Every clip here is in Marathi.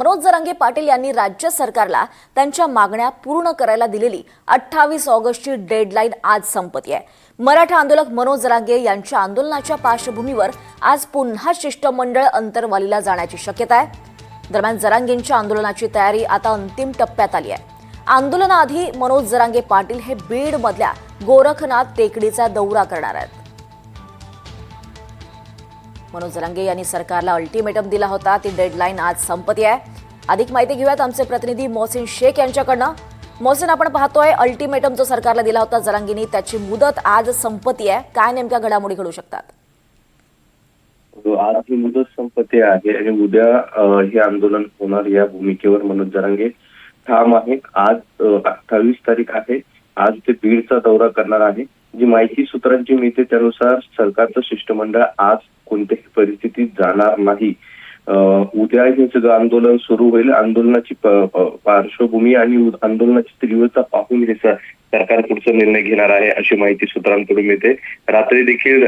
मनोज जरांगे पाटील यांनी राज्य सरकारला त्यांच्या मागण्या पूर्ण करायला दिलेली 28 ऑगस्टची डेडलाईन आज संपती आहे। मराठा आंदोलक मनोज जरांगे यांच्या आंदोलनाच्या पार्श्वभूमीवर आज पुन्हा शिष्टमंडळ अंतरवालीला जाण्याची शक्यता आहे। दरम्यान जरांगेंच्या आंदोलनाची तयारी आता अंतिम टप्प्यात आली आहे। आंदोलनाआधी मनोज जरांगे पाटील हे बीडमधल्या गोरखनाथ टेकडीचा दौरा करणार आहेत। मनोज जरांगे यांनी सरकारला अल्टिमेटम दिला होता, ती डेडलाईन आज संपती आहे। अधिक माहिती घेऊयात आमचे प्रतिनिधी मोहसिन शेख यांच्याकडनं। मोहसिन, आपण पाहतोय अल्टिमेटम जो सरकारला दिला होता जरांगेंनी, त्याची मुदत आज संपती आहे। काय नेमक्या घडामोडी घडू शकतात? आज ही मुदत संपत्ती आहे आणि उद्या हे आंदोलन होणार या भूमिकेवर मनोज जरांगे ठाम आहे। आज 28 तारीख आहे। आज ते बीडचा दौरा करणार आहे। जी माहिती सूत्रांची मिळते त्यानुसार सरकारचं शिष्टमंडळ आज कोणत्याही परिस्थितीत जाणार नाही। उद्या हे सगळं आंदोलन सुरू होईल। आंदोलनाची पार्श्वभूमी आणि आंदोलनाची तीव्रता पाहून हे सरकार पुढचा निर्णय घेणार आहे अशी माहिती सूत्रांकडून मिळते। रात्री देखील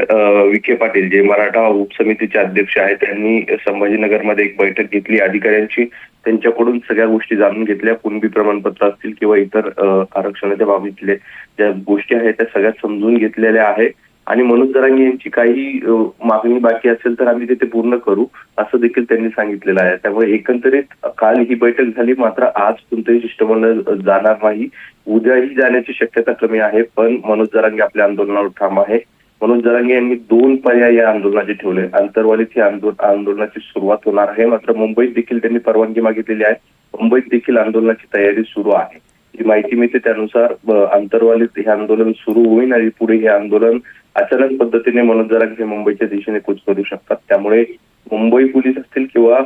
विखे पाटील जे मराठा उपसमितीचे अध्यक्ष आहेत त्यांनी संभाजीनगरमध्ये एक बैठक घेतली अधिकाऱ्यांची। त्यांच्याकडून सगळ्या गोष्टी जाणून घेतल्या। कुणबी प्रमाणपत्र असतील किंवा इतर आरक्षणाच्या बाबतीतले ज्या गोष्टी आहेत त्या सगळ्या समजून घेतलेल्या आहे आणि मनोज जरांगे यांची काही मागणी बाकी असेल तर आम्ही ते पूर्ण करू असं देखील त्यांनी सांगितलेलं आहे। त्यामुळे एकंदरीत काल ही बैठक झाली, मात्र आज कोणतंही शिष्टमंडळ जाणार नाही। उद्याही जाण्याची शक्यता कमी आहे, पण मनोज जरांगे आपल्या आंदोलनावर ठाम आहे। मनोज जरांगे यांनी 2 पर्याय या आंदोलनाचे ठेवले। अंतरवालीत ही आंदोलनाची सुरुवात होणार आहे, मात्र मुंबईत देखील त्यांनी परवानगी मागितलेली आहे। मुंबईत देखील आंदोलनाची तयारी सुरू आहे। जी माहिती मिळते त्यानुसार अंतरवालीत हे आंदोलन सुरू होईल आणि पुढे हे आंदोलन अचानक पद्धतीने मनोज जरांगे मुंबईच्या दिशेने कूच करू शकतात। त्यामुळे मुंबई पोलीस असतील किंवा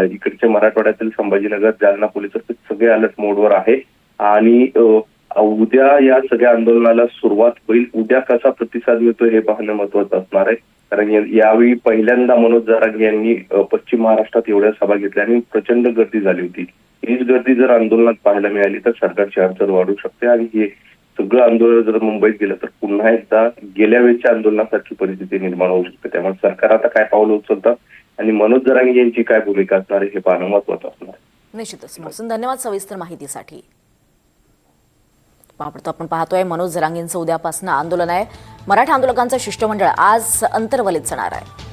इकडचे मराठवाड्यातील संभाजीनगर, जालना पोलीस असतील सगळे अलर्ट मोडवर आहे आणि उद्या या सगळ्या आंदोलनाला सुरुवात होईल। उद्या कसा प्रतिसाद मिळतो हे पाहणं महत्वाचं असणार आहे, कारण यावेळी पहिल्यांदा मनोज जरांगे यांनी पश्चिम महाराष्ट्रात एवढ्या सभा घेतल्या आणि प्रचंड गर्दी झाली होती। हीच गर्दी जर आंदोलनात पाहायला मिळाली तर सरकारची अडचण वाढू शकते आणि हे सगळं आंदोलन जर मुंबईत गेलं तर पुन्हा एकदा गेल्या वेळेच्या आंदोलनासारखी परिस्थिती निर्माण होऊ शकते। त्यामुळे सरकार आता काय पावलं उचलतं आणि मनोज जरांगे यांची काय भूमिका असणार आहे हे पाहणं महत्वाचं असणार आहे। निश्चितच मोहसिन, धन्यवाद सविस्तर माहितीसाठी। आपण पाहतोय मनोज जरांगेंचं उद्यापासून आंदोलन आहे। मराठा आंदोलकांचं शिष्टमंडळ आज अंतरवलीत जाणार आहे।